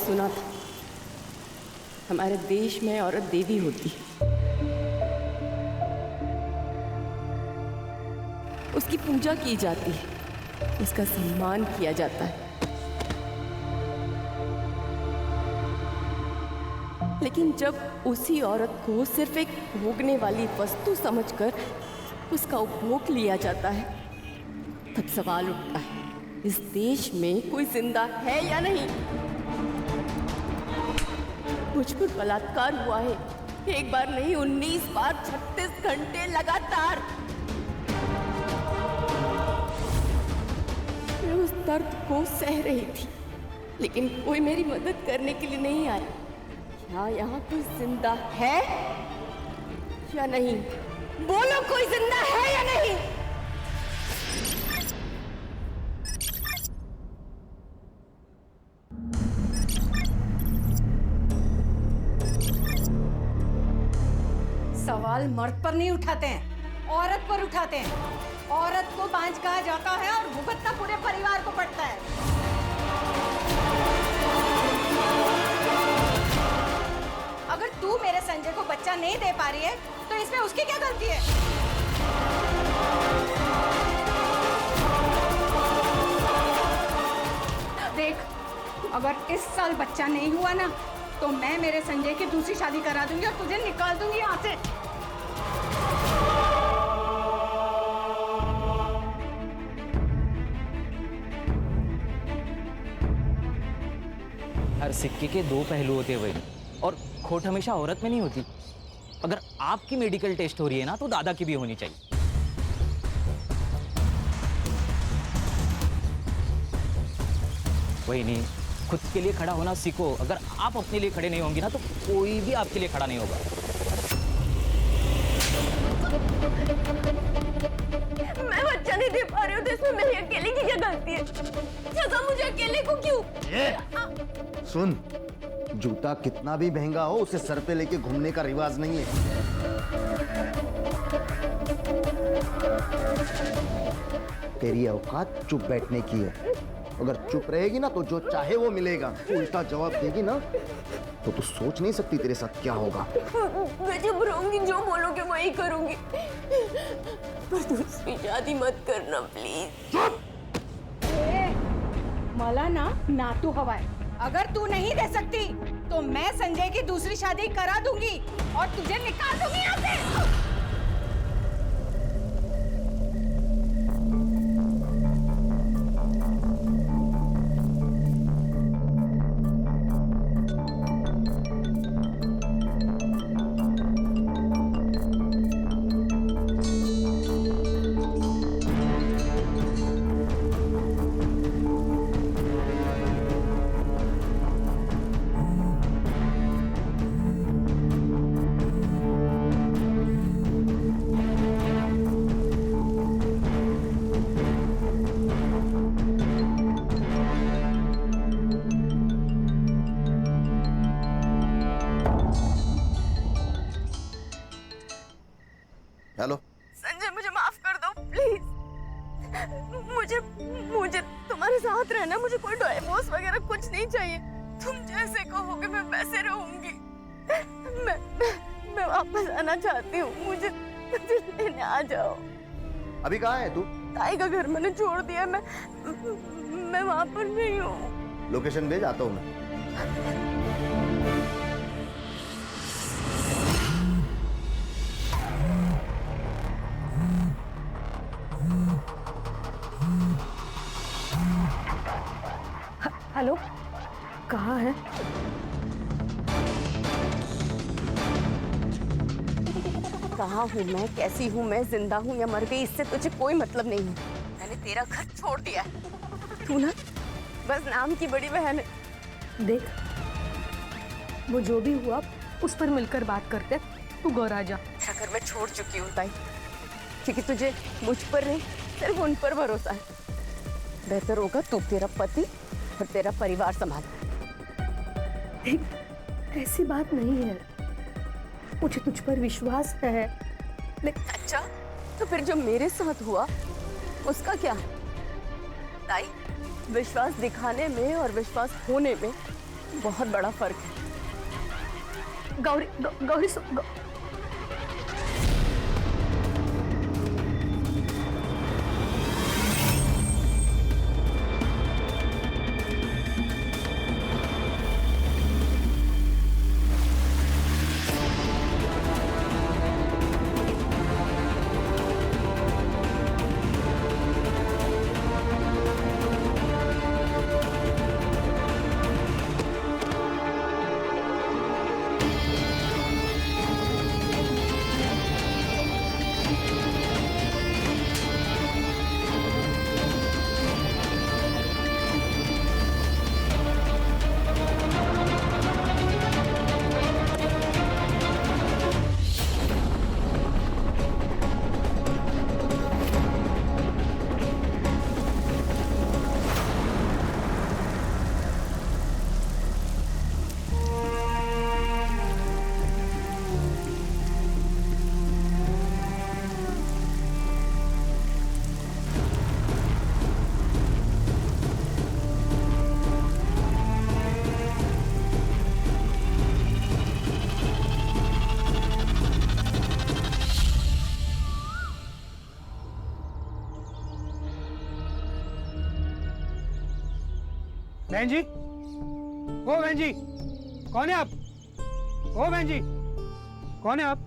सुना था हमारे देश में औरत देवी होती है, उसकी पूजा की जाती है, उसका सम्मान किया जाता है। लेकिन जब उसी औरत को सिर्फ एक भोगने वाली वस्तु समझकर उसका उपभोग लिया जाता है, तब सवाल उठता है, इस देश में कोई जिंदा है या नहीं? मुझ पर बलात्कार हुआ है, एक बार नहीं 19 बार, 36 घंटे लगातार। मैं उस दर्द को सह रही थी, लेकिन कोई मेरी मदद करने के लिए नहीं आया। क्या यहाँ कोई जिंदा है या नहीं? बोलो, कोई जिंदा है या नहीं? सवाल मर्द पर नहीं उठाते हैं, औरत पर उठाते हैं। औरत को बांझ कहा जाता है और भुगतना पूरे परिवार को पड़ता है। अगर तू मेरे संजय को बच्चा नहीं दे पा रही है तो इसमें उसकी क्या गलती है? देख, अगर इस साल बच्चा नहीं हुआ ना तो मैं मेरे संजय की दूसरी शादी करा दूंगी और तुझे निकाल दूंगी यहाँ से। हर सिक्के के दो पहलू होते हैं भाई, और खोट हमेशा औरत में नहीं होती। अगर आपकी मेडिकल टेस्ट हो रही है ना तो दादा की भी होनी चाहिए। वही नहीं, खुद के लिए खड़ा होना सीखो। अगर आप अपने लिए खड़े नहीं होंगी ना तो कोई भी आपके लिए खड़ा नहीं होगा। मैं बच्चा नहीं दे पा रही हूँ तो इसमें मेरी अकेले की क्या गलती है? सजा मुझे अकेले को क्यों? सुन, जूता कितना भी महंगा हो उसे सर पे लेके घूमने का रिवाज नहीं है। तेरी औकात चुप बैठने की है। अगर चुप रहेगी ना तो जो चाहे वो मिलेगा। उल्टा जवाब देगी ना तो तू सोच नहीं सकती तेरे साथ क्या होगा। मैं चुप रहूंगी, जो बोलोगे वही करूंगी, पर दूसरी शादी मत करना प्लीज। मला ना तू हवाय। अगर तू नहीं दे सकती तो मैं संजय की दूसरी शादी करा दूंगी और तुझे निकाल दूंगी यहाँ से। हेलो संजय, मुझे माफ कर दो प्लीज। मुझे तुम्हारे साथ रहना, मुझे कोई डिवोर्स वगैरह कुछ नहीं चाहिए। तुम जैसे कहोगे मैं वैसे रहूंगी। मैं वापस आना चाहती हूँ, मुझे लेने आ जाओ। अभी कहाँ है तू? ताई का घर मैंने छोड़ दिया, मैं वहां पर नहीं हूँ। लोकेशन भेज, आता हूँ मैं। हेलो, कहाँ है? कहाँ हूँ मैं, कैसी हूँ मैं, जिंदा हूँ या मर गई, इससे तुझे कोई मतलब नहीं है। मैंने तेरा घर छोड़ दिया है। तू ना बस नाम की बड़ी बहन है। देख, वो जो भी हुआ उस पर मिलकर बात करते। तू घर आ जा। घर मैं छोड़ चुकी हूँ ताई, क्योंकि तुझे मुझ पर नहीं सिर्फ उन पर भरोसा है। बेहतर होगा तू तेरा पति और तेरा परिवार संभाल। ऐसी बात नहीं है, मुझे तुझ पर विश्वास है। अच्छा, तो फिर जो मेरे साथ हुआ उसका क्या? ताई, विश्वास दिखाने में और विश्वास होने में बहुत बड़ा फर्क है। गौरी गौरी बहन जी, ओ बहन जी, कौन है आप? ओ बहन जी, कौन है आप?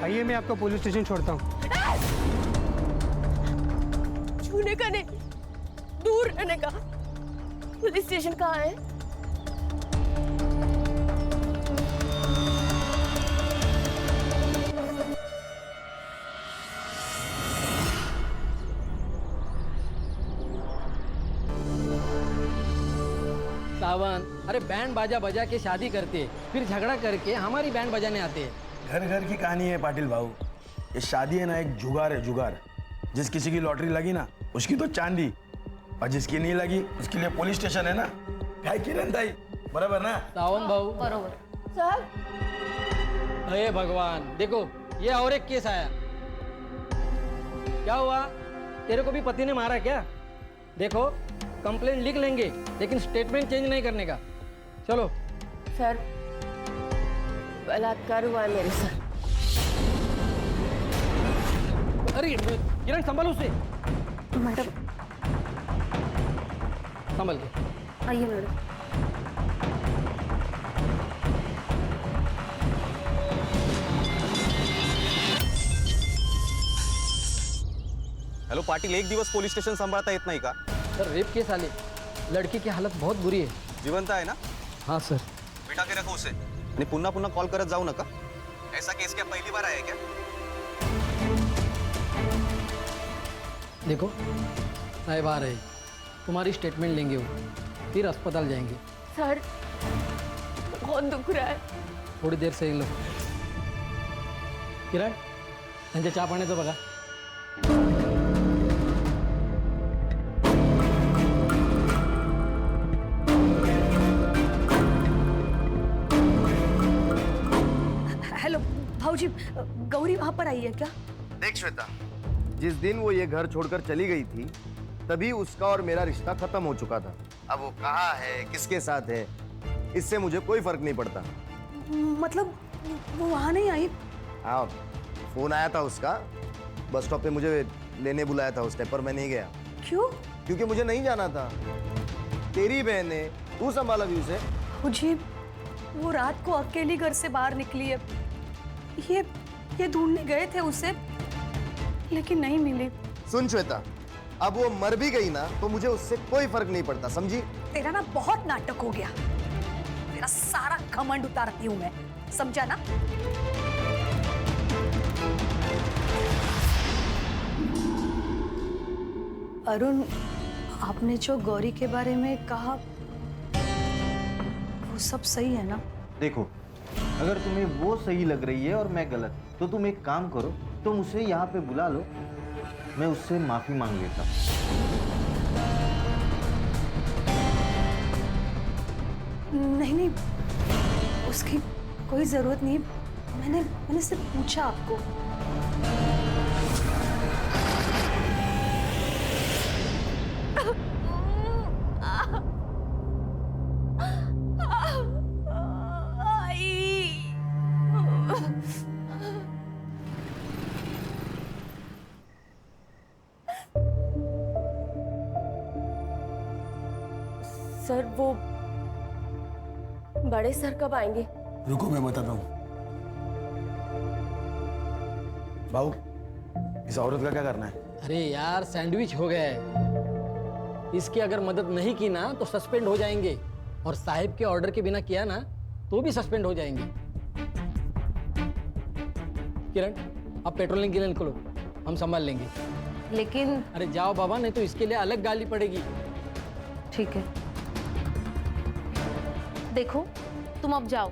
आइए, मैं आपको पुलिस स्टेशन छोड़ता हूँ। छूने का नहीं, दूर रहने का। पुलिस स्टेशन कहाँ है? सावन, अरे बैंड बाजा बजा के शादी करते, फिर झगड़ा करके हमारी बैंड बजाने आते हैं। घर घर की कहानी है पाटिल भाऊ। ये शादी है ना, एक जुगार है, जुगार। जिस किसी की लॉटरी लगी ना, उसकी तो चांदी, और जिसकी नहीं लगी उसके लिए पुलिस स्टेशन है ना। क्या किरण दाई, बराबर ना? सावन भाऊ, बरोबर। साहब, हे भगवान, देखो ये और एक केस आया। क्या हुआ, तेरे को भी पति ने मारा क्या? देखो कंप्लेंट लिख लेंगे, लेकिन स्टेटमेंट चेंज नहीं करने का। चलो। सर, बलात्कार हुआ है मेरे साथ। अरे किरण, संभाल उसे। मैडम, संभल के आइए मैडम। हेलो पाटिल, एक दिवस पोलीस स्टेशन सांभाळता येत नाही का? सर, रेप केस आले, लड़की की हालत बहुत बुरी है। जिवंत आहे ना? हाँ सर। बिठा के रखो उसे आणि पुन्हा पुन्हा कॉल करत जाऊ नका। ऐसा केस क्या पहली बार आया क्या? देखो साहब आ रहे, तुम्हारी स्टेटमेंट लेंगे वो, फिर अस्पताल जाएंगे। सर, बहुत दुख रहा है। थोड़ी देर से लो। किरण, त्यांच्या चहा पाण्याचं बघा। हेलो भाऊजी, गौरी वहां पर आई है क्या? देख श्वेता, जिस दिन वो ये घर छोड़कर चली गई थी, तभी उसका और मेरा रिश्ता खत्म हो चुका था। अब वो कहाँ है, किसके साथ है, इससे मुझे कोई फर्क नहीं पड़ता। मतलब वो वहां नहीं आई? हाँ, फोन आया था उसका, बस स्टॉप पे मुझे लेने बुलाया था उसने, पर मैं नहीं गया। क्यों? क्योंकि मुझे नहीं जाना था। तेरी बहन है, तू संभाला भी उसे। मुझे वो रात को अकेली घर से बाहर निकली है। ये ढूंढने गए थे उसे, लेकिन नहीं मिली। सुन श्वेता, अब वो मर भी गई ना तो मुझे उससे कोई फर्क नहीं पड़ता, समझी? तेरा ना बहुत नाटक हो गया। तेरा सारा घमंड उतारती हूँ मैं, समझा ना? अरुण, आपने जो गौरी के बारे में कहा वो सब सही है ना? देखो, अगर तुम्हें वो सही लग रही है और मैं गलत, तो तुम एक काम करो, तुम उसे यहाँ पे बुला लो, मैं उससे माफी मांग लेता हूँ। नहीं नहीं, उसकी कोई जरूरत नहीं। मैंने सिर्फ पूछा आपको। सर वो बड़े सर कब आएंगे? रुको मैं बताता हूँ। भाऊ, इस औरत का क्या करना है? अरे यार सैंडविच हो गया है। इसकी अगर मदद नहीं की ना तो सस्पेंड हो जाएंगे, और साहिब के ऑर्डर के बिना किया ना तो भी सस्पेंड हो जाएंगे। किरण, आप पेट्रोलिंग के लिए निकलो, हम संभाल लेंगे। लेकिन अरे जाओ बाबा, नहीं तो इसके लिए अलग गाली पड़ेगी। ठीक है, देखो तुम अब जाओ,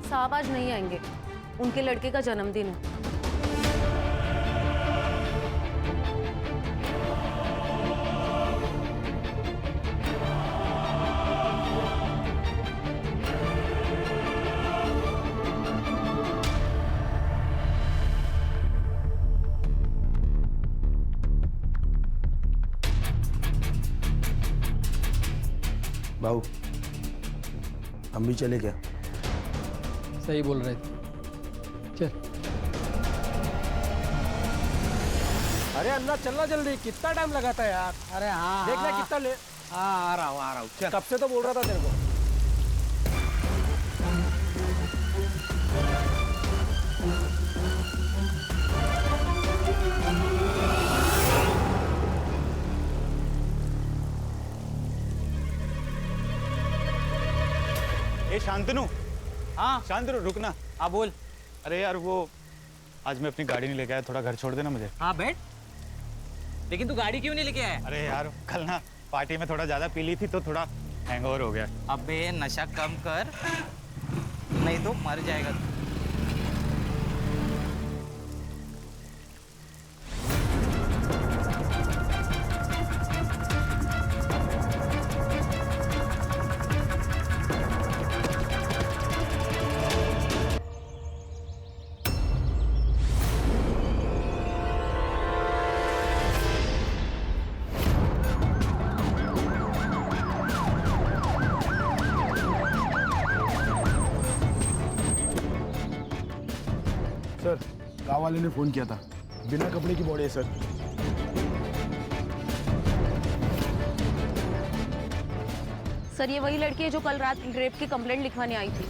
साहब आज नहीं आएंगे, उनके लड़के का जन्मदिन है। भाऊ, हम भी चले क्या? सही बोल रहे थे, चल। अरे अन्ना चलना जल्दी, कितना टाइम लगाता है यार। अरे हाँ देखना कितना ले। हाँ आ रहा हूँ चल। कब से तो बोल रहा था तेरे को। ए शांतनु, हाँ शांतनु रुकना। हाँ बोल। अरे यार वो आज मैं अपनी गाड़ी नहीं लेके आया, थोड़ा घर छोड़ देना मुझे। हाँ बैठ। लेकिन तू गाड़ी क्यों नहीं लेके आया? अरे यार कल ना पार्टी में थोड़ा ज्यादा पी ली थी तो थोड़ा हैंगओवर हो गया। अबे नशा कम कर, नहीं तो मर जाएगा तू। सर, गाँव वाले ने फोन किया था, बिना कपड़े की बॉडी है सर। सर ये वही लड़की है जो कल रात रेप की कंप्लेंट लिखवाने आई थी।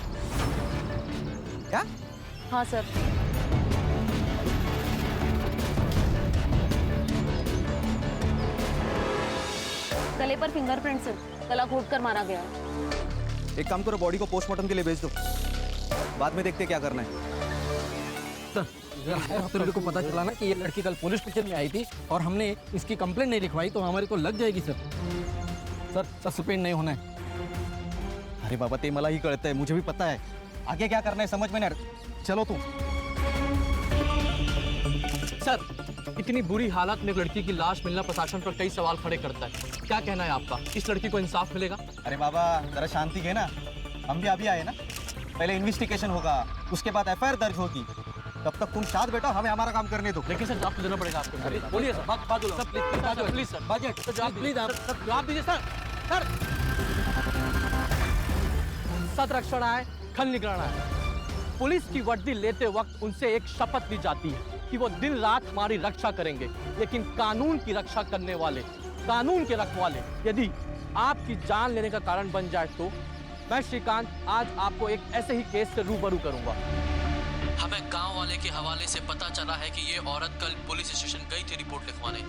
क्या? हाँ सर। गले पर फिंगरप्रिंट्स है, गला घोट कर मारा गया। एक काम करो, बॉडी को पोस्टमार्टम के लिए भेज दो, बाद में देखते क्या करना है। तो मेरे को पता चला ना कि ये लड़की कल पुलिस स्टेशन में आई थी और हमने इसकी कंप्लेंट नहीं लिखवाई तो हमारे को लग जाएगी सर। सर सस्पेंड नहीं होना है। अरे बाबा ते मला ही कळतंय, मुझे भी पता है, आगे क्या करना है समझ में नहीं आ रहा। चलो तुम। सर इतनी बुरी हालत में एक लड़की की लाश मिलना प्रशासन पर कई सवाल खड़े करता है। क्या कहना है आपका, इस लड़की को इंसाफ मिलेगा? अरे बाबा जरा शांति है ना, हम भी अभी आए ना, पहले इन्वेस्टिगेशन होगा, उसके बाद एफआईआर दर्ज होगी, तब तक तुम शांत बैठो, हमें हमारा काम करने दो। लेकिन सर जवाब तो देना पड़ेगा आपको। बोलिए सर, बात बोलो sir, please sir, budget sir, जवाब प्लीज आप सर, जवाब दीजिए सर। सर सत रक्षण है, खल निगराना है। पुलिस की वर्दी लेते वक्त उनसे एक शपथ ली जाती है कि वो दिन रात हमारी रक्षा करेंगे, लेकिन कानून की रक्षा करने वाले, कानून के रखवाले यदि आपकी जान लेने का कारण बन जाए तो मैं श्रीकांत आज आपको एक ऐसे ही केस से रूबरू करूंगा। हमें गांव वाले के हवाले से पता चला है कि ये औरत कल पुलिस स्टेशन गई थी रिपोर्ट लिखवाने,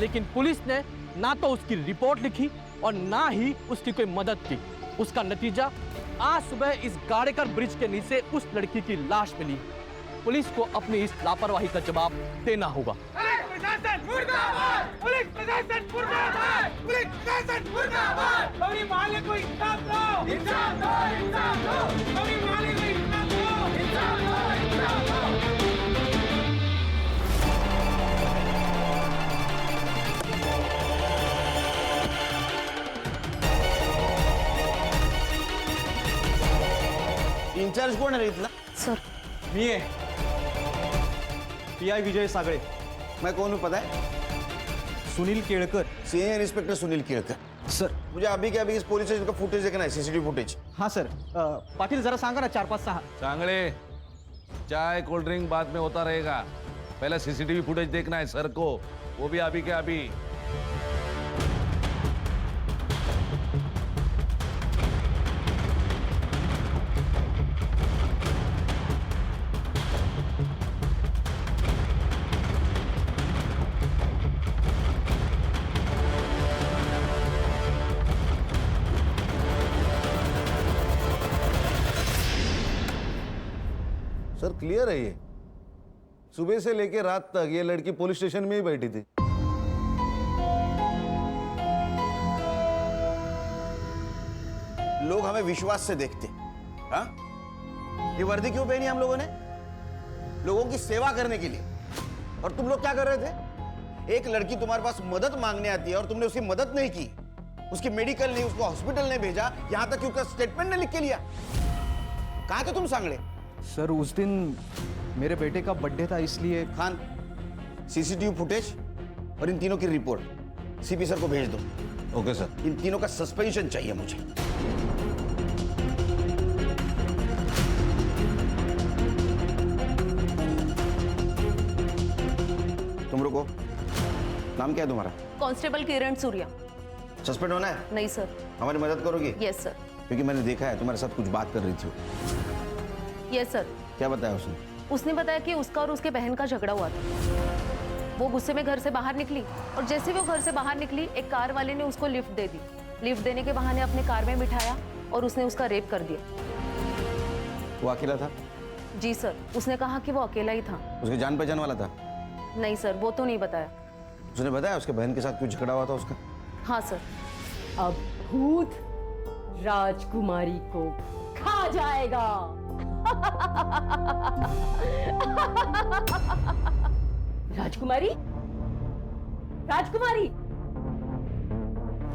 लेकिन पुलिस ने ना तो उसकी रिपोर्ट लिखी और ना ही उसकी कोई मदद की। उसका नतीजा आज सुबह इस गाड़ेकर ब्रिज के नीचे उस लड़की की लाश मिली। पुलिस को अपनी इस लापरवाही का जवाब देना होगा। इंचार्ज कोण आहे रे इथला? सर मी है पीआई विजय सागळे। मैं कौन हूँ पता है? Sunil Kelkar. Senior inspector Sunil Kelkar. Sir मुझे अभी के अभी इस पुलिस स्टेशन का फुटेज देखना है, सीसीटीवी फुटेज। हाँ सर, पाटिल जरा सांगा ना 4-5-6। चांगले, चाय कोल्ड ड्रिंक बाद में होता रहेगा, पहले सीसीटीवी फुटेज देखना है सर को, वो भी अभी के अभी। बहुत क्लियर है ये। सुबह से लेकर रात तक ये लड़की पुलिस स्टेशन में ही बैठी थी। लोग हमें विश्वास से देखते। हाँ, ये वर्दी क्यों पहनी हम लोगों ने? लोगों की सेवा करने के लिए। और तुम लोग क्या कर रहे थे? एक लड़की तुम्हारे पास मदद मांगने आती है और तुमने उसकी मदद नहीं की, उसकी मेडिकल नहीं, उसको हॉस्पिटल नहीं भेजा, यहां तक कि उसका स्टेटमेंट नहीं लिख के लिया। कहां थे तुम सांगड़े? सर उस दिन मेरे बेटे का बर्थडे था इसलिए। खान, सीसीटीवी फुटेज और इन तीनों की रिपोर्ट सीपी सर को भेज दो। Okay sir. इन तीनों का सस्पेंशन चाहिए मुझे। तुम रुको, नाम क्या है तुम्हारा? कांस्टेबल किरण सूर्या। सस्पेंड होना है? नहीं सर। हमारी मदद करोगी? Yes sir. क्योंकि मैंने देखा है तुम्हारे साथ कुछ बात कर रही थी। Yes sir. क्या बताया उसने? उसने बताया कि उसका और उसके बहन का झगड़ा हुआ था। वो गुस्से में घर से बाहर निकली और जैसे वो घर से बाहर निकली, एक कार वाले ने उसको लिफ्ट दे दी। लिफ्ट देने के बहाने अपने कार में बिठाया और उसने उसका रेप कर दिया। वो अकेला था? जी सर, उसने कहा कि वो अकेला ही था। उसके जान पहचान वाला था? नहीं सर, वो तो नहीं बताया। उसने बताया उसके बहन के साथ कुछ झगड़ा हुआ था उसका? हाँ सर। अब भूत राजकुमारी को खा जाएगा। राजकुमारी, राजकुमारी,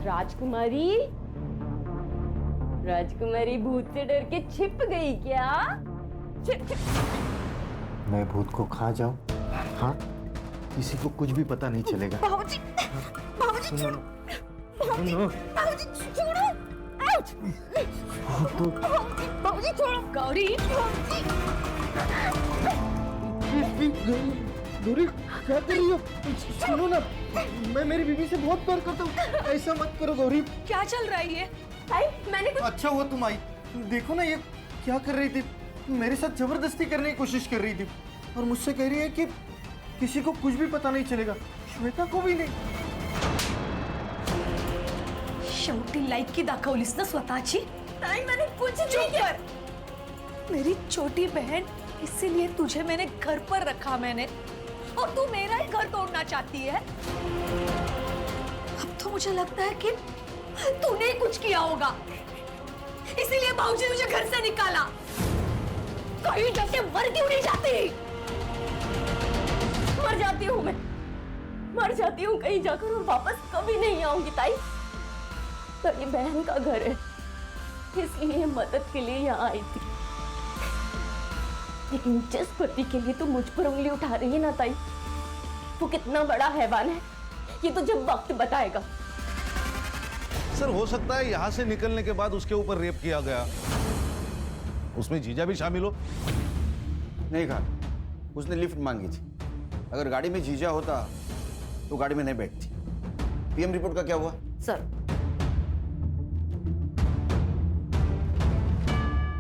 राजकुमारी, राजकुमारी भूत से डर के छिप गई क्या? छिप छिप। मैं भूत को खा जाऊं? हाँ, किसी को कुछ भी पता नहीं चलेगा। बाबूजी, बाबूजी छोड़ो, बाबूजी, बाबूजी छोड़ो, आउट, बाबूजी छोड़ो, गौरी, गौरी क्या कर रही हो? सुनो ना, मैं मेरी बीवी से बहुत प्यार करता हूँ, ऐसा मत करो गौरी। क्या चल रहा है ये? मैंने कुछ... अच्छा हुआ तुम आई। देखो ना ये क्या कर रही थी, मेरे साथ जबरदस्ती करने की कोशिश कर रही थी और मुझसे कह रही है कि किसी को कुछ भी पता नहीं चलेगा, श्वेता को भी नहीं। शेवटी लायकी दाखवलीस ना स्वतःची? नाही, मैंने कुछ नहीं किया। मेरी छोटी बहन, इसीलिए तुझे मैंने घर पर रखा मैंने, और तू मेरा ही घर तोड़ना चाहती है। अब तो मुझे लगता है कि तूने ही कुछ किया होगा, इसीलिए बाबूजी ने मुझे घर से निकाला। कहीं जाके मर क्यों नहीं जाती? मर जाती हूँ मैं, मर जाती हूँ कहीं जाकर और वापस कभी नहीं आऊंगी ताई। पर ये बहन का घर है, इसलिए मदद के लिए यहाँ आई थी। लेकिन जिस पति के लिए तू मुझ पर उंगली उठा रही है ना ताई, वो कितना बड़ा हैवान है ये तो जब वक्त बताएगा। सर हो सकता है यहाँ से निकलने के बाद उसके ऊपर रेप किया गया, उसमें जीजा भी शामिल हो। नहीं खान, उसने लिफ्ट मांगी थी। अगर गाड़ी में जीजा होता तो गाड़ी में नहीं बैठती। पीएम रिपोर्ट का क्या हुआ? सर,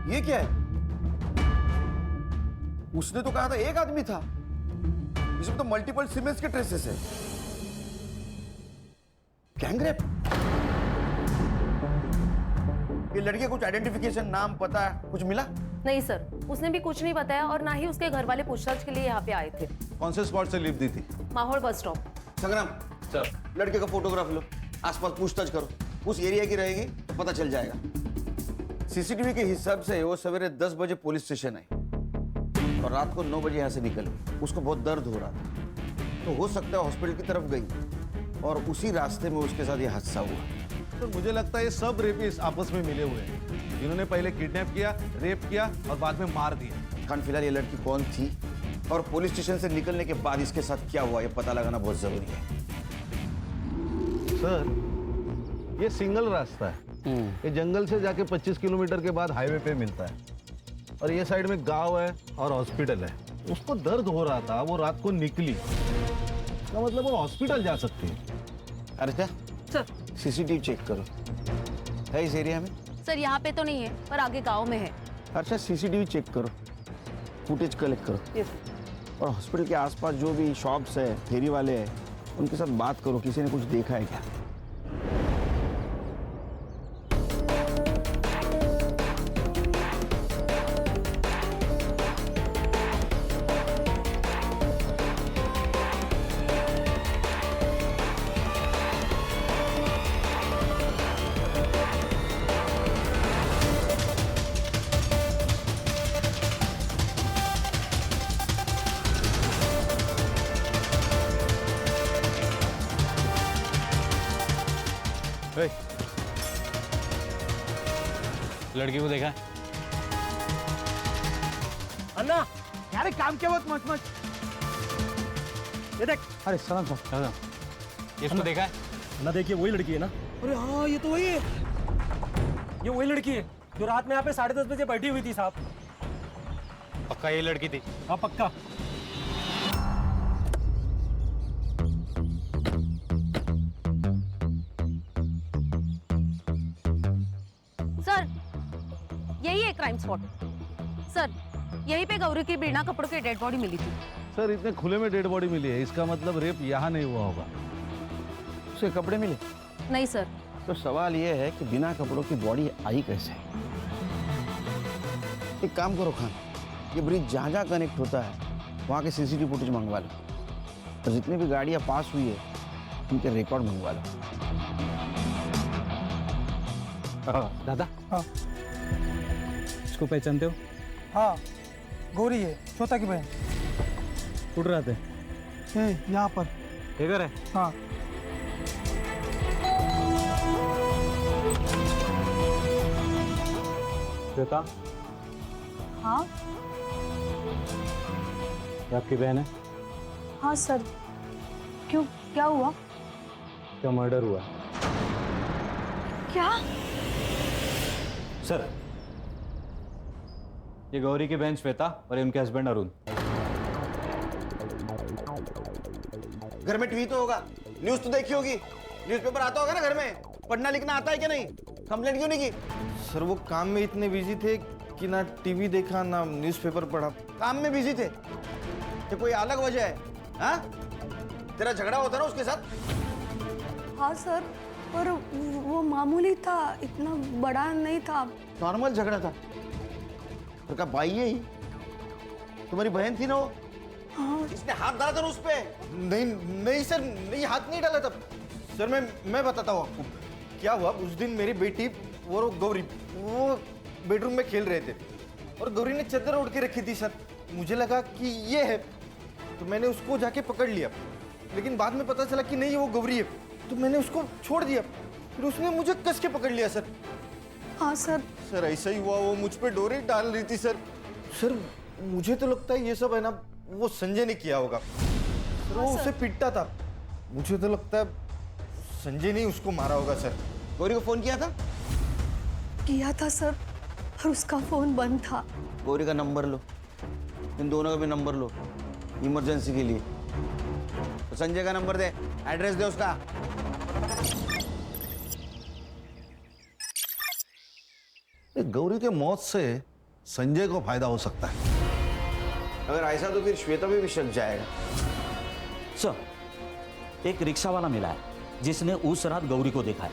ये क्या है? उसने तो कहा था एक आदमी था, इसमें तो मल्टीपल सीमेंस के ट्रेसेस है। गैंगरेप? ये लड़के कुछ आइडेंटिफिकेशन, नाम, पता कुछ मिला? नहीं सर, उसने भी कुछ नहीं बताया और ना ही उसके घर वाले पूछताछ के लिए यहाँ पे आए थे। कौन से स्पॉट से लिफ्ट दी थी? माहौल बस स्टॉप। संग्राम सर, लड़के का फोटोग्राफ लो, आसपास पूछताछ करो, उस एरिया की रहेगी तो पता चल जाएगा। सीसीटीवी के हिसाब से वो सवेरे 10 बजे पुलिस स्टेशन आई और रात को 9 बजे यहाँ से निकली। उसको बहुत दर्द हो रहा था, तो हो सकता है हॉस्पिटल की तरफ गई और उसी रास्ते में उसके साथ ये हादसा हुआ। तो मुझे लगता है ये सब रेपिस्ट आपस में मिले हुए हैं, जिन्होंने पहले किडनैप किया, रेप किया और बाद में मार दिया। खान, फिलहाल ये लड़की कौन थी और पुलिस स्टेशन से निकलने के बाद इसके साथ क्या हुआ, ये पता लगाना बहुत जरूरी है। सर ये सिंगल रास्ता है, ये जंगल से जाके 25 किलोमीटर के बाद हाईवे पे मिलता है और ये साइड में गांव है और हॉस्पिटल है। उसको दर्द हो रहा था, वो रात को निकली, इसका मतलब वो हॉस्पिटल जा सकती है। अर्चा सर, सीसीटीवी चेक करो, है इस एरिया में? सर यहाँ पे तो नहीं है, पर आगे गांव में है। अच्छा, सीसीटीवी चेक करो, फुटेज कलेक्ट करो। यस। और हॉस्पिटल के आसपास जो भी शॉप्स है, फेरी वाले हैं, उनके साथ बात करो, किसी ने कुछ देखा है क्या? लड़की को देखा है? अन्ना यार एक काम क्या मत मत मत ये देख। अरे सलाम सर। इसको देखा है? ना देखिए वही लड़की है ना। अरे हाँ ये तो वही है, ये वही लड़की है जो रात में यहाँ पे 10:30 बजे बैठी हुई थी साहब। पक्का ये लड़की थी? हाँ पक्का। सर यही है क्राइम स्पॉट। सर यहीं पे गौरी की बिना कपड़ों की डेड बॉडी मिली थी। सर इतने खुले में डेड बॉडी मिली है, इसका मतलब रेप यहाँ नहीं हुआ होगा। उसे कपड़े मिले? नहीं सर। तो सवाल ये है कि बिना कपड़ों की बॉडी आई कैसे? एक काम करो खान, ये ब्रिज जहाँ जहाँ कनेक्ट होता है वहाँ के सीसीटीवी फुटेज मंगवा लो, और जितनी भी गाड़ियाँ पास हुई है उनके रिकॉर्ड मंगवा लो। दादा। हाँ इसको पहचानते हो? हाँ गौरी है, श्वेता की बहन। उठ रहे थे यहाँ पर। इधर है? हाँ। श्वेता। हाँ ये आपकी बहन है? हाँ सर। क्यों, क्या हुआ? क्या मर्डर हुआ? क्या? सर ये गौरी की बहन श्वेता और उनके हस्बैंड अरुण। घर में टीवी तो होगा, न्यूज तो देखी होगी, न्यूज़पेपर आता होगा ना घर में, पढ़ना लिखना आता है क्या नहीं? कंप्लेंट क्यों नहीं की? सर वो काम में इतने बिजी थे कि ना टीवी देखा ना न्यूज़पेपर पढ़ा। काम में बिजी थे? तो कोई अलग वजह है? हाँ तेरा झगड़ा होता ना उसके साथ? हाँ सर, पर वो मामूली था, इतना बड़ा नहीं था। नॉर्मल झगड़ा था। और का भाई है ही, तुम्हारी बहन थी ना वो? हाँ। इसने हाथ डाला था ना उस पे? नहीं नहीं सर, नहीं हाथ नहीं डाला था सर। मैं बताता हूँ आपको क्या हुआ। उस दिन मेरी बेटी और गौरी वो बेडरूम में खेल रहे थे और गौरी ने चादर ओढ़ के रखी थी सर। मुझे लगा कि ये है तो मैंने उसको जाके पकड़ लिया, लेकिन बाद में पता चला कि नहीं वो गौरी है, तो मैंने उसको छोड़ दिया। फिर उसने मुझे कस के पकड़ लिया सर। हाँ सर। सर ऐसा ही हुआ, वो मुझ पे डोरे डाल रही थी सर। सर मुझे तो लगता है ये सब है ना वो संजय ने किया होगा। सर वो उसे पीटता था, मुझे तो लगता है संजय ने उसको मारा होगा सर। गौरी को फोन किया था? किया था सर, पर उसका फोन बंद था। गौरी का नंबर लो, इन दोनों का भी नंबर लो इमरजेंसी के लिए। तो संजय का नंबर दे, एड्रेस दे उसका। गौरी के मौत से संजय को फायदा हो सकता है। अगर ऐसा तो फिर श्वेता भी शक जाएगा। सर एक रिक्शा वाला मिला है जिसने उस रात गौरी को देखा है।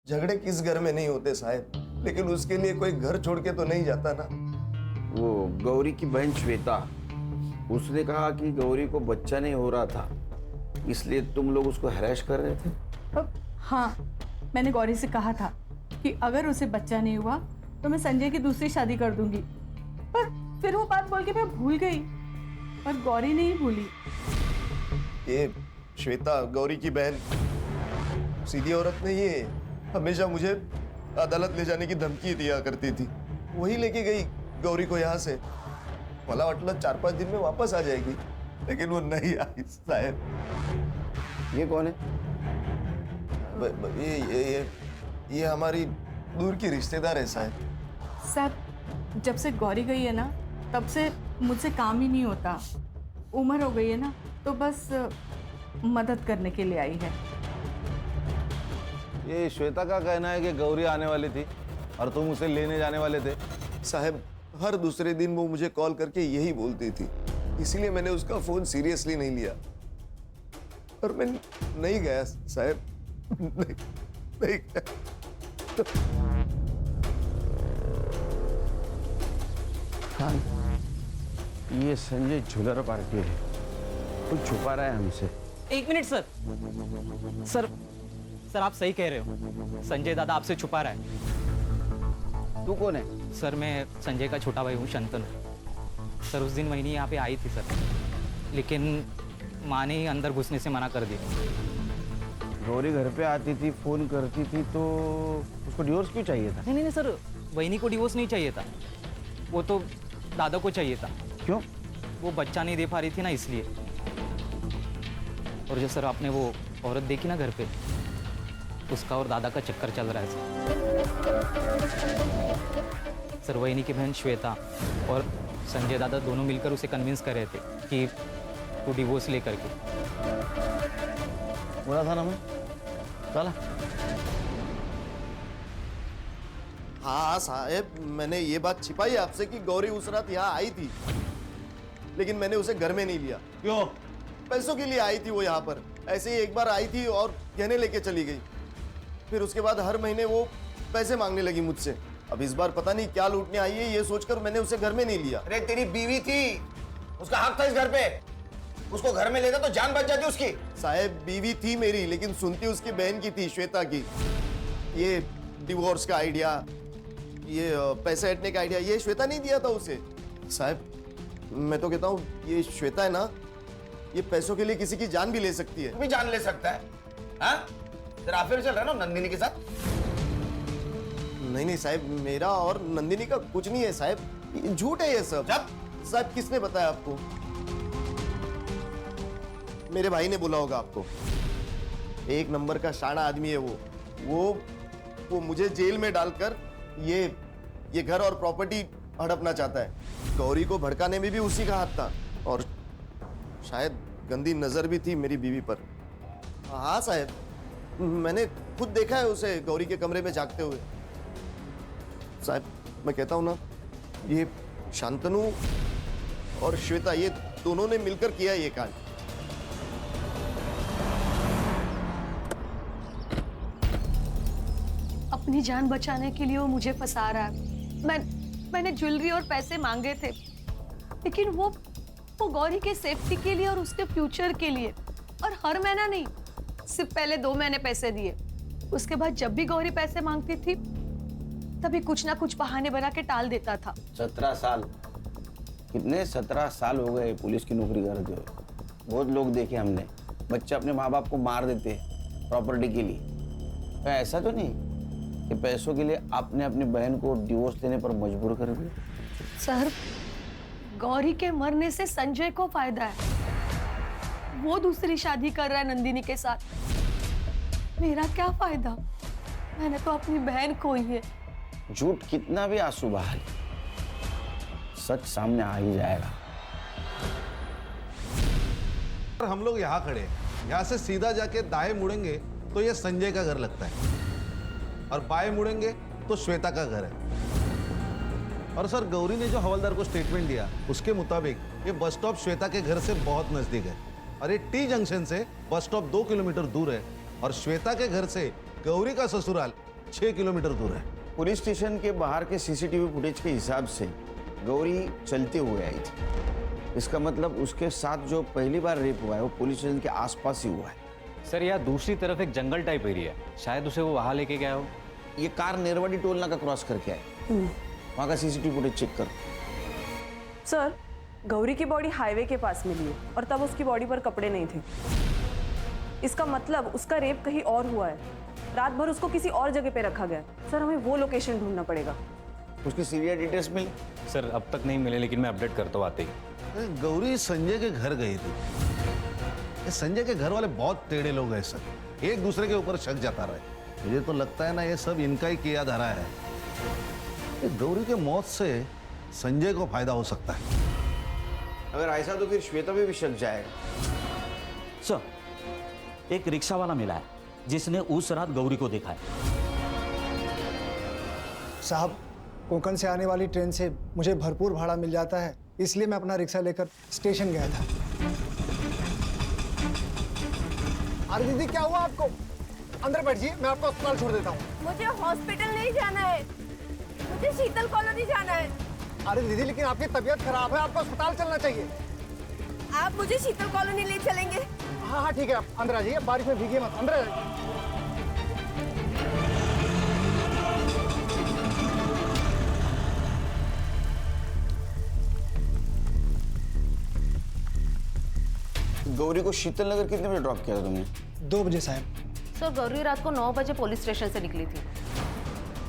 झगड़े किस घर में नहीं होते साहब, लेकिन उसके लिए कोई घर छोड़ के तो नहीं जाता ना। वो गौरी की बहन श्वेता, उसने कहा कि गौरी को बच्चा नहीं हो रहा था, इसलिए तुम लोग उसको हैरेस कर रहे थे। हाँ, मैंने गौरी से कहा था कि अगर उसे बच्चा नहीं हुआ तो मैं संजय की दूसरी शादी कर दूंगी, पर फिर वो बात बोल के मैं भूल गई, पर गौरी नहीं भूली। ये श्वेता गौरी की बहन सीधी औरत नहीं है, हमेशा मुझे अदालत ले जाने की धमकी दिया करती थी। वही लेके गई गौरी को यहाँ से। मला वाटलं 4-5 दिन में वापस आ जाएगी, लेकिन वो नहीं आई साहब। ये कौन है? ये हमारी दूर की रिश्तेदार है साहब। साहब जब से गौरी गई है ना तब से मुझसे काम ही नहीं होता। उम्र हो गई है ना तो बस मदद करने के लिए आई है। ये श्वेता का कहना है कि गौरी आने वाली थी और तुम उसे लेने जाने वाले थे। साहब हर दूसरे दिन वो मुझे कॉल करके यही बोलती थी, इसलिए मैंने उसका फोन सीरियसली नहीं लिया और मैं नहीं गया साहब। नहीं गया। हाँ, ये संजय झूलर पार्टी है, कुछ छुपा रहा है हमसे। एक मिनट सर। सर सर आप सही कह रहे हो, संजय दादा आपसे छुपा रहा है। तू कौन है? सर मैं संजय का छोटा भाई हूँ, शंतनु। सर उस दिन वहीनी यहाँ पे आई थी सर, लेकिन माँ ने ही अंदर घुसने से मना कर दिया। गौरी घर पे आती थी, फोन करती थी, तो उसको डिवोर्स क्यों चाहिए था? नहीं नहीं सर, वहिनी को डिवोर्स नहीं चाहिए था, वो तो दादा को चाहिए था। क्यों? वो बच्चा नहीं दे पा रही थी ना, इसलिए। और जो सर आपने वो औरत देखी ना घर पे, उसका और दादा का चक्कर चल रहा है सर। वहिनी की बहन श्वेता और संजय दादा दोनों मिलकर उसे कन्विंस कर रहे थे कि तू डिवोर्स लेकर के। बोला था ना मैं, चला। हाँ साहब, मैंने ये बात छिपाई आपसे कि गौरी उस रात यहाँ आई थी, लेकिन मैंने उसे घर में नहीं लिया। क्यों? पैसों के लिए आई थी वो यहाँ पर, ऐसे ही एक बार आई थी और गहने लेके चली गई। फिर उसके बाद हर महीने वो पैसे मांगने लगी मुझसे। अब इस बार पता नहीं क्या लूटने आई है, ये सोचकर मैंने उसे घर में नहीं लिया। अरे तेरी बीवी थी, उसका हक था इस घर पे, उसको घर में लेता तो जान बच जाती उसकी। साहब बीवी थी मेरी, लेकिन सुनती उसकी बहन की थी, श्वेता की। ये डिवोर्स का आइडिया, ये पैसे हटने का आइडिया, ये श्वेता नहीं दिया था उसे। साहब मैं तो कहता हूँ ये श्वेता है ना, ये पैसों के लिए किसी की जान भी ले सकती है। तू भी जान ले सकता है? हाँ? तेरा अफेयर चल रहा है ना नंदिनी के साथ? नहीं नहीं साहब, मेरा और नंदिनी का कुछ नहीं है साहब, ये झूठ है ये सब। साहब किसने बताया आपको? मेरे भाई ने बोला होगा आपको। एक नंबर का शाना आदमी है वो मुझे जेल में डालकर ये घर और प्रॉपर्टी हड़पना चाहता है। गौरी को भड़काने में भी उसी का हाथ था, और शायद गंदी नजर भी थी मेरी बीवी पर। हाँ साहब, मैंने खुद देखा है उसे गौरी के कमरे में जागते हुए। साहब मैं कहता हूं ना, ये शांतनु और श्वेता, ये दोनों ने मिलकर किया ये कांड। अपनी जान बचाने के लिए वो मुझे फंसा रहा है। मैंने ज्वेलरी और पैसे मांगे थे, लेकिन वो गौरी के सेफ्टी के लिए और उसके फ्यूचर के लिए। और हर महीना नहीं, सिर्फ पहले 2 महीने पैसे दिए। उसके बाद जब भी गौरी पैसे मांगती थी, तभी कुछ ना कुछ बहाने बना के टाल देता था। 17 साल, कितने 17 साल हो गए पुलिस की नौकरी करते हुए। बहुत लोग देखे हमने, बच्चे अपने माँ बाप को मार देते हैं प्रॉपर्टी के लिए। तो ऐसा तो नहीं कि पैसों के लिए आपने अपनी बहन को डिवोर्स देने पर मजबूर कर दिया? सर, गौरी के मरने से संजय को फायदा है। वो दूसरी शादी कर रहा है नंदिनी के साथ। मेरा क्या फायदा? मैंने तो अपनी बहन खोई है। झूठ कितना भी आंसू बहा ले, सच सामने आ ही जाएगा। हम लोग यहाँ खड़े हैं, यहाँ से सीधा जाके दाएं मुड़ेंगे तो ये संजय का घर लगता है, और बाएं मुड़ेंगे तो श्वेता का घर है। और सर, गौरी ने जो हवलदार को स्टेटमेंट दिया, उसके मुताबिक ये बस स्टॉप श्वेता के घर से बहुत नजदीक है, और ये टी जंक्शन से बस स्टॉप 2 किलोमीटर दूर है, और श्वेता के घर से गौरी का ससुराल 6 किलोमीटर दूर है। पुलिस स्टेशन के बाहर के सीसीटीवी फुटेज के हिसाब से गौरी चलते हुए आई थी। इसका मतलब उसके साथ जो पहली बार रेप हुआ है वो पुलिस स्टेशन के आसपास ही हुआ है। सर, यहाँ दूसरी तरफ एक जंगल टाइप एरिया है, शायद उसे वो वहाँ लेके गया हो। ये कार नेरवाड़ी टोल नाका क्रॉस करके आए, वहाँ का सीसीटीवी फुटेज चेक करो। सर, गौरी की बॉडी हाईवे के पास मिली है, और तब उसकी बॉडी पर कपड़े नहीं थे। इसका मतलब उसका रेप कहीं और हुआ है। रात भर उसको किसी और जगह पे रखा गया है। सर, हमें वो लोकेशन ढूंढना पड़ेगा। उसकी सीरियल डिटेल्स मिले? सर, अब तक नहीं मिले, लेकिन मैं अपडेट करता हूँ आते ही। गौरी संजय के घर गई थी। ये संजय के घर वाले बहुत टेढ़े लोग हैं सर, एक दूसरे के ऊपर शक जता रहे। मुझे तो लगता है ना, ये सब इनका ही किया धरा है। ये गौरी के मौत से संजय को फायदा हो सकता है। अगर ऐसा तो फिर श्वेता पे भी शक जाएगा। सर, एक रिक्शा वाला मिला है जिसने उस रात गौरी को देखा है। साहब, कोंकण से आने वाली ट्रेन से मुझे भरपूर भाड़ा मिल जाता है, इसलिए मैं अपना रिक्शा लेकर स्टेशन गया था। अरे दीदी, क्या हुआ आपको? अंदर बैठिए, मैं आपको अस्पताल छोड़ देता हूँ। मुझे हॉस्पिटल नहीं जाना है, मुझे शीतल कॉलोनी जाना है। अरे दीदी, लेकिन आपकी तबीयत खराब है, आपको अस्पताल चलना चाहिए। आप मुझे शीतल कॉलोनी ले चलेंगे? हाँ हाँ ठीक है, आप अंदर आ जाइए, बारिश में भीगिए मत, अंदर आ जाइए। गौरी को शीतल नगर कितने बजे ड्रॉप किया था तुमने? 2 बजे साहब। सर गौरी रात को 9 बजे पुलिस स्टेशन से निकली थी।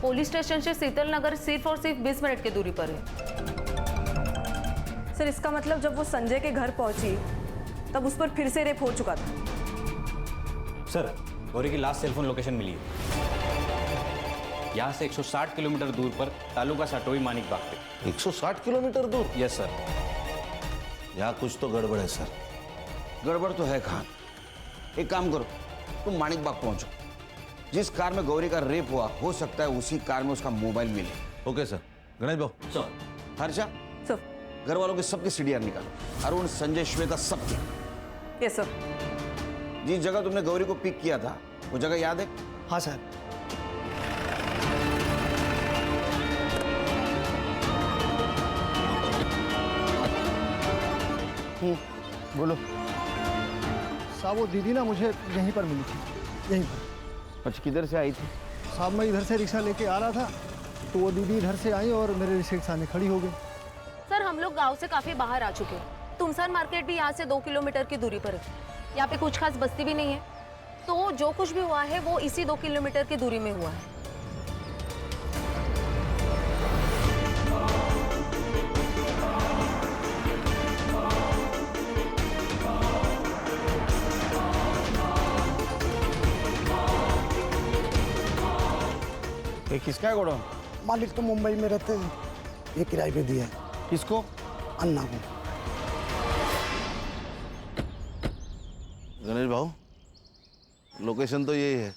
पुलिस स्टेशन से शीतल नगर सिर्फ और सिर्फ 20 मिनट की दूरी पर है। सर इसका मतलब जब वो संजय के घर पहुंची तब उस पर फिर से रेप हो चुका था। सर गौरी की लास्ट सेलफोन लोकेशन मिली है। यहाँ से 160 किलोमीटर दूर पर तालुका साटोई मानिक बाग पे। 160 किलोमीटर दूर? Yes sir. यहाँ कुछ तो गड़बड़ है सर। गड़बड़ तो है खान। एक काम करो, तुम मानिक बाग पहुंचो। जिस कार में गौरी का रेप हुआ हो सकता है उसी कार में उसका मोबाइल मिले। Okay sir. गणेश भाऊ सर। हर्षा सर। घर वालों के सबके सीडीआर निकालो। अरुण, संजय, श्वेता सबके। Yes sir. जिस जगह तुमने गौरी को पिक किया था वो जगह याद है? हाँ सर। बोलो साहब। वो दीदी ना मुझे यहीं पर मिली थी, यहीं पर। अच्छा, किधर से आई थी? साहब मैं इधर से रिक्शा लेके आ रहा था तो वो दीदी इधर से आई और मेरे रिक्शे के सामने खड़ी हो गई। सर हम लोग गांव से काफी बाहर आ चुके हैं। तुमसान मार्केट भी यहाँ से 2 किलोमीटर की दूरी पर है। यहाँ पे कुछ खास बस्ती भी नहीं है, तो जो कुछ भी हुआ है वो इसी 2 किलोमीटर की दूरी में हुआ है। ये किसका है गोडाउन? मालिक तो मुंबई में रहते हैं, ये किराए पे दिया है। किसको? अन्ना को। गणेश भाऊ लोकेशन तो यही है।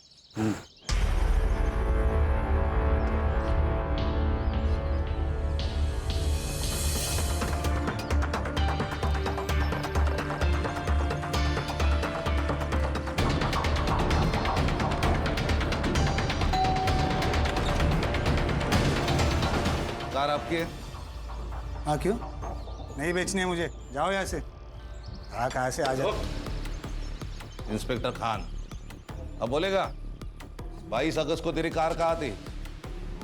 कार आपकी है? हाँ क्यों नहीं बेचनी है मुझे? जाओ यहाँ से। हाँ कहाँ से आ जाओ। इंस्पेक्टर खान अब बोलेगा 22 अगस्त को तेरी कार कहाँ थी?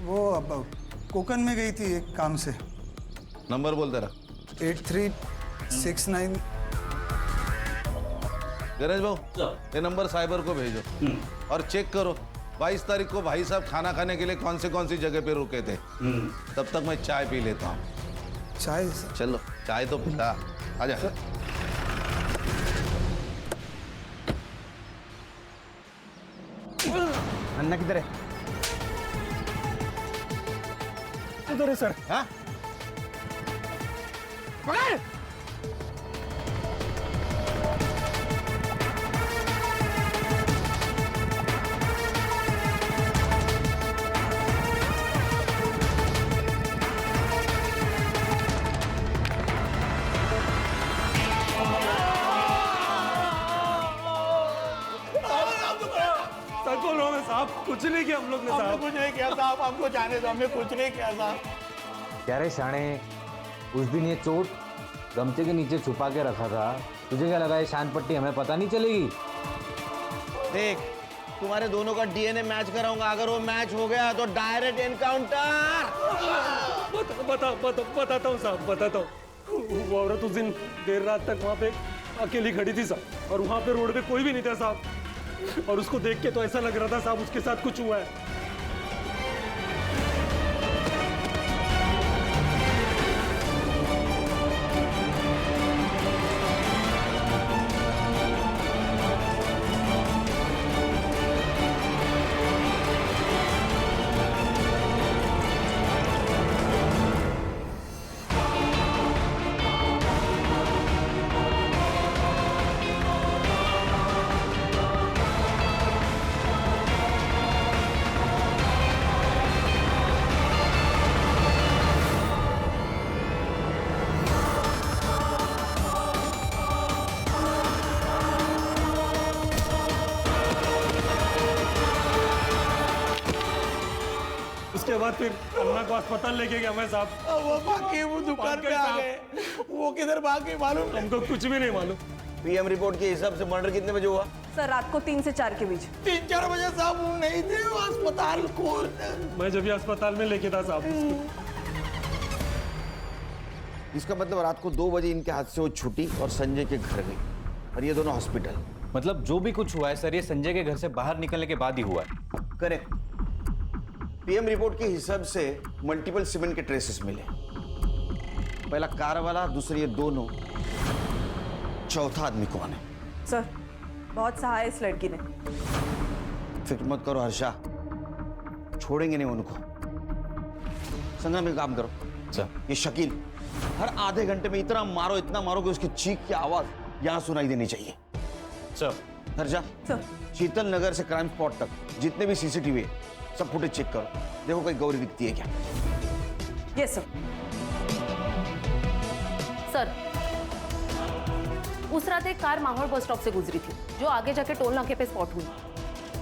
वो अब कोकन में गई थी एक काम से। नंबर बोल तेरा। 8369। गणेश भाऊ ये नंबर साइबर को भेजो और चेक करो 22 तारीख को भाई साहब खाना खाने के लिए कौन सी जगह पे रुके थे। तब तक मैं चाय पी लेता हूँ। चाय? चलो चाय तो पीता। आजा। अन्ना किधर है? उधर है सर। हाँ? पकड़! कुछ नहीं किया हम लोग ने साहब। कुछ नहीं किया साहब, हमको जाने दो, हमने कुछ नहीं किया साहब। क्या रे शाणे, उस दिन ये चोट गमछे के नीचे छुपा के रखा था, तुझे क्या लगा ये शान पट्टी हमें पता नहीं चलेगी? देख तुम्हारे दोनों का डीएनए मैच कराऊंगा। अगर वो मैच हो गया तो डायरेक्ट एनकाउंटर। बताता हूँ साहब, बताता हूँ। वो औरत उस दिन देर रात तक वहाँ पे अकेली खड़ी थी साहब, और वहाँ पे रोड पे कोई भी नहीं था साहब, और उसको देख के तो ऐसा लग रहा था साहब उसके साथ कुछ हुआ है। उसके बाद फिर अन्ना को अस्पताल लेके गया मैं साहब। वो बाकी वो दुकान पे आ गए, वो किधर भाग गए मालूम? हमको कुछ भी नहीं मालूम। पीएम रिपोर्ट के हिसाब से मर्डर कितने बजे हुआ? सर रात को 3 से 4 के बीच। 3-4 बजे साहब वो नहीं थे, वो अस्पताल खोल। मैं जब भी अस्पताल में लेके था साहब। इसका मतलब रात को 2 बजे इनके हाथ से वो छुट्टी और संजय के घर गई, और ये दोनों हॉस्पिटल। मतलब जो भी कुछ हुआ है सर, ये संजय के घर से बाहर निकलने के बाद ही हुआ है। करेक्ट। पीएम रिपोर्ट के हिसाब से मल्टीपल सीमेंट के ट्रेसेस मिले। पहला कार वाला, दूसरे ये दोनों, चौथा आदमी कौन है? सर बहुत सहा है इस लड़की ने। फिक्र मत करो हर्षा, छोड़ेंगे नहीं उनको। संग्राम एक काम करो सर, ये शकील हर आधे घंटे में इतना मारो कि उसकी चीख की आवाज यहां सुनाई देनी चाहिए। सर। हर्षा सर, शीतल नगर से क्राइम स्पॉट तक जितने भी सीसीटीवी है सब फुटेज चेक करो, देखो कोई गौरी दिखती है क्या। Yes sir. सर, उस रात एक कार माहौल बस स्टॉप से गुजरी थी जो आगे जाके टोल नाके पे स्पॉट हुई।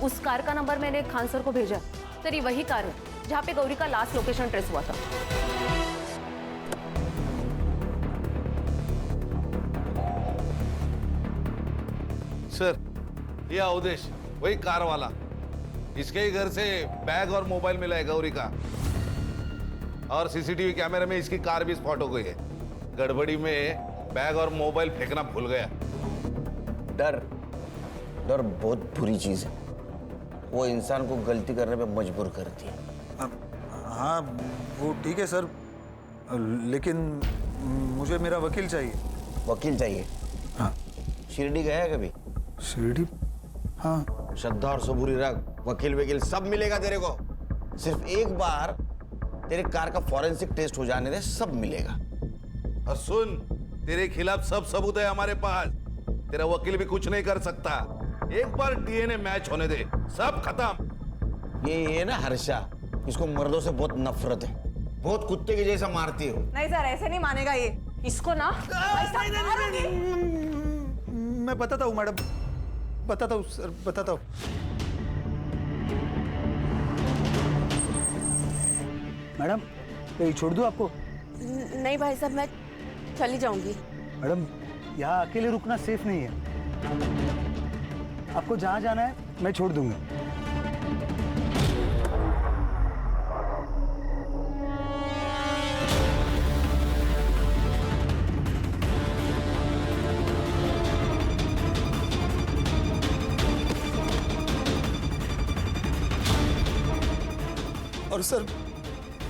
उस कार का नंबर मैंने खान सर को भेजा। सर, ये वही कार है जहाँ पे गौरी का लास्ट लोकेशन ट्रेस हुआ था। सर, ये अवधेश वही कार वाला, इसके ही घर से बैग और मोबाइल मिला है गौरी का, और सीसीटीवी कैमरे में इसकी कार भी स्पॉट हो गई है। गड़बड़ी में बैग और मोबाइल फेंकना भूल गया। डर बहुत बुरी चीज है, वो इंसान को गलती करने पे मजबूर करती है। हाँ वो ठीक है सर, लेकिन मुझे मेरा वकील चाहिए। वकील चाहिए? हाँ। शिरडी गया है कभी? शिरडी? हाँ। श्रद्धा और सबूरी रख, वकील सब मिलेगा तेरे को। सिर्फ एक बार तेरे कार का फॉरेंसिक टेस्ट हो जाने दे, सब मिलेगा। और सुन, तेरे खिलाफ सब सबूत है हमारे पास, तेरा वकील भी कुछ नहीं कर सकता। एक बार डीएनए मैच होने दे, सब खत्म। ये ना हर्षा, इसको मर्दों से बहुत नफरत है, बहुत कुत्ते के जैसा मारती हो। नहीं सर, ऐसे नहीं मानेगा ये। इसको ना मैं बताता हूँ मैडम, बताता हूँ सर, बताता हूँ। मैडम कहीं छोड़ दूँ आपको? नहीं भाई साहब, मैं चली जाऊंगी। मैडम यहाँ अकेले रुकना सेफ नहीं है, आपको जहाँ जाना है मैं छोड़ दूंगा। और सर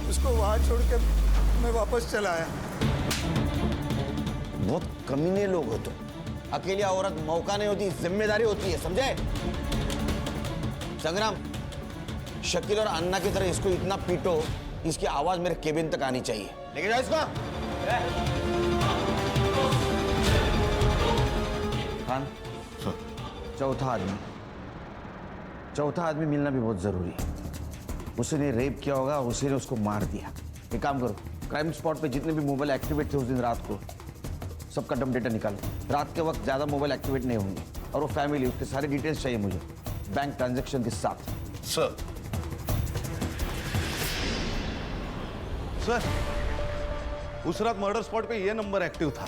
उसको वहां छोड़कर मैं वापस चला आया। बहुत कमीने लोग हो तुम। अकेली औरत मौका नहीं होती, जिम्मेदारी होती है, समझे? संग्राम, शकील और अन्ना की तरह इसको इतना पीटो, इसकी आवाज मेरे केबिन तक आनी चाहिए। लेके जाओ इसको। खान, चौथा आदमी मिलना भी बहुत जरूरी है। उसने रेप किया होगा, उसी ने उसको मार दिया। एक काम करो, क्राइम स्पॉट पे जितने भी मोबाइल एक्टिवेट थे उस दिन रात को, सबका डम डेटा निकालो। रात के वक्त ज्यादा मोबाइल एक्टिवेट नहीं होंगे, और वो फैमिली, उसके सारे डिटेल्स चाहिए मुझे, बैंक ट्रांजैक्शन के साथ। सर, उस रात मर्डर स्पॉट पे ये नंबर एक्टिव था,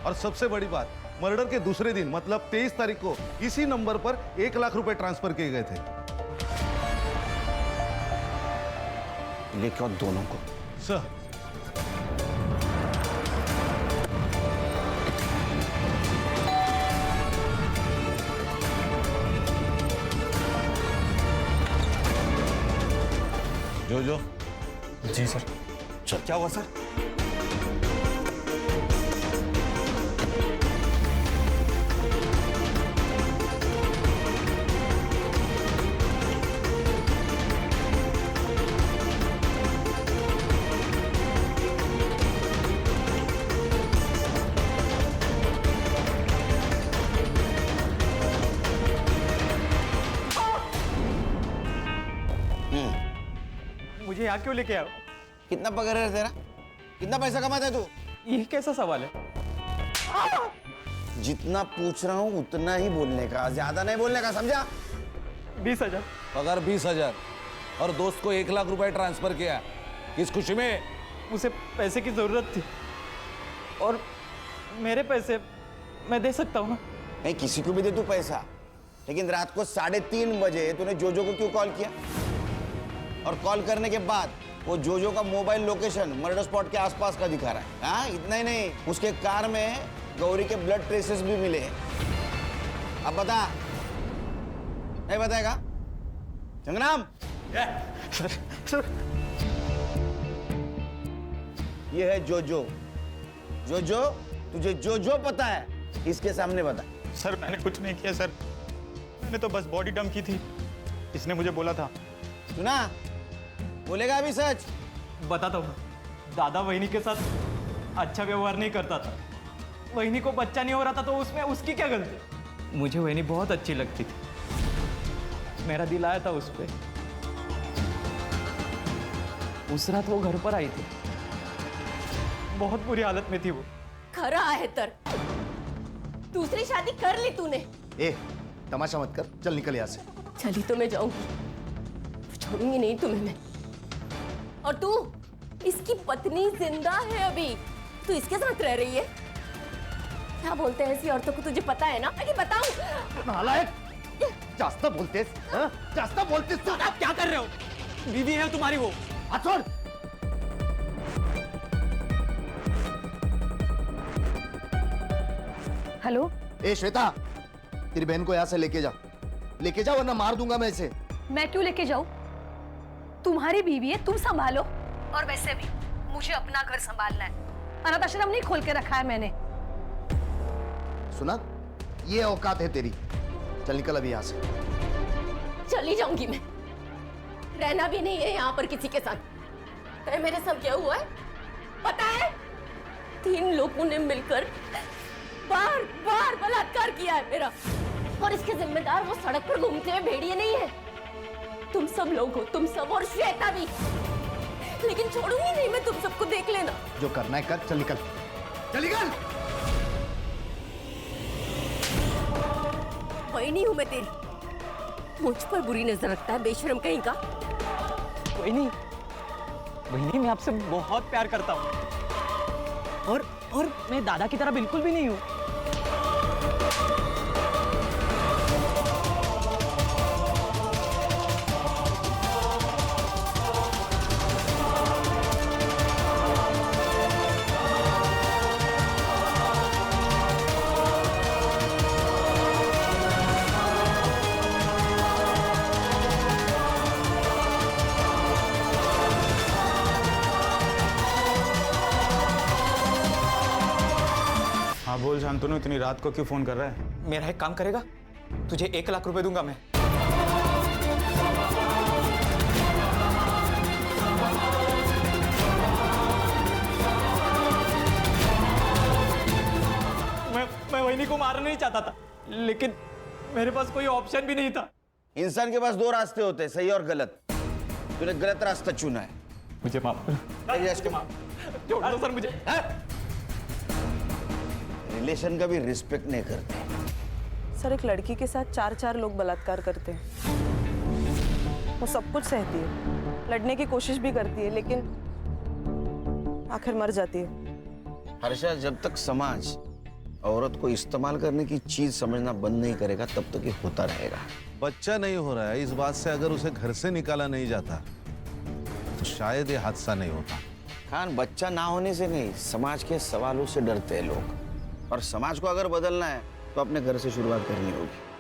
और सबसे बड़ी बात, मर्डर के दूसरे दिन मतलब 23 तारीख को इसी नंबर पर 1 लाख रुपए ट्रांसफर किए गए थे। लेके आओ दोनों को। सर, जो जी सर। चल, क्या हुआ सर? मुझे यहाँ क्यों लेके आओ? कितना पगार है तेरा? कितना पैसा कमाता है तू? ये कैसा सवाल है? जितना पूछ रहा हूँ उतना ही बोलने का, ज्यादा नहीं बोलने का, समझा? 20,000 पगार 20,000, और दोस्त को 1 लाख रुपए ट्रांसफर किया। किस खुशी में? उसे पैसे की जरूरत थी, और मेरे पैसे मैं दे सकता हूँ ना। नहीं, किसी को भी दे तू पैसा, लेकिन रात को 3:30 बजे तूने जोजो को क्यों कॉल किया? और कॉल करने के बाद वो जोजो का मोबाइल लोकेशन मर्डर स्पॉट के आसपास का दिखा रहा है। हाँ, इतना ही नहीं, उसके कार में गौरी के ब्लड ट्रेसेस भी मिले। अब बता, नहीं बताएगा? संग्राम, सर ये है जोजो। जोजो, तुझे जो पता है इसके सामने बता। सर मैंने कुछ नहीं किया सर, मैंने तो बस बॉडी डंप की थी, इसने मुझे बोला था। सुना? बोलेगा अभी सच? बताता हूँ, दादा वहिनी के साथ अच्छा व्यवहार नहीं करता था। वहिनी को बच्चा नहीं हो रहा था तो उसमें उसकी क्या गलती? मुझे वहिनी बहुत अच्छी लगती थी, मेरा दिल आया था उस पर। उस रात वो घर पर आई थी, बहुत बुरी हालत में थी वो। खरा है तर, दूसरी शादी कर ली तूने। ए तमाशा मत कर, चल निकल यहाँ से। चली तो मैं जाऊंगी, छोड़ूंगी नहीं तुम्हें मैं। और तू, इसकी पत्नी जिंदा है अभी, तू इसके साथ रह रही है? क्या बोलते हैं ऐसी औरतों को, तुझे पता है ना? कि बताऊं? नालायक, जास्त बोलतेस, हाँ? जास्त बोलतेस तू। आप क्या कर रहे हो? बीवी है तुम्हारी वो। हाथ छोड़। हेलो, ए श्वेता, तेरी बहन को यहाँ से लेके जा वरना मार दूंगा मैं इसे। मैं क्यों लेके जाऊं? तुम्हारी बीवी है, तुम संभालो। और वैसे भी मुझे अपना घर संभालना है, अनाथ आश्रम नहीं खोल के रखा है मैंने। सुना, ये औकात है तेरी। चल निकल अभी यहाँ से। चली जाऊंगी मैं, रहना भी नहीं है यहाँ पर किसी के साथ। मेरे साथ क्या हुआ है पता है? 3 लोगों ने मिलकर बार बार बलात्कार किया है मेरा, और इसके जिम्मेदार वो सड़क पर घूमते हुए भेड़िए नहीं है, तुम सब लोग हो, तुम सब, और श्वेता भी। लेकिन छोड़ूंगी नहीं मैं तुम सबको, देख लेना। जो करना है कर, चल निकल, चल निकल। वही हूं मैं तेरी, मुझ पर बुरी नजर रखता है बेशरम कहीं का। वहिनी, वहिनी मैं आपसे बहुत प्यार करता हूँ, और मैं दादा की तरह बिल्कुल भी नहीं हूँ। हाँ बोल शांतनु, इतनी रात को क्यों फोन कर रहा है? मेरा एक काम करेगा? तुझे 1 लाख रुपए दूंगा मैं। मैं वहिनी को मारना नहीं चाहता था, लेकिन मेरे पास कोई ऑप्शन भी नहीं था। इंसान के पास 2 रास्ते होते हैं, सही और गलत। तूने गलत रास्ता चुना है। मुझे माफ करो। छोड़ दो सर मुझे। रिलेशन का भी रिस्पेक्ट नहीं करते। सर, एक लड़की के साथ 4 लोग बलात्कार करते हैं। वो सब कुछ सहती है, लड़ने की कोशिश भी करती है, लेकिन आखिर मर जाती है। हर्षा, जब तक समाज औरत को इस्तेमाल करने की चीज समझना बंद नहीं करेगा तब तक ये होता रहेगा। बच्चा नहीं हो रहा है, इस बात से अगर उसे घर से निकाला नहीं जाता तो शायद ये हादसा नहीं होता। खान, बच्चा ना होने से नहीं, समाज के सवालों से डरते हैं लोग, और समाज को अगर बदलना है तो अपने घर से शुरुआत करनी होगी।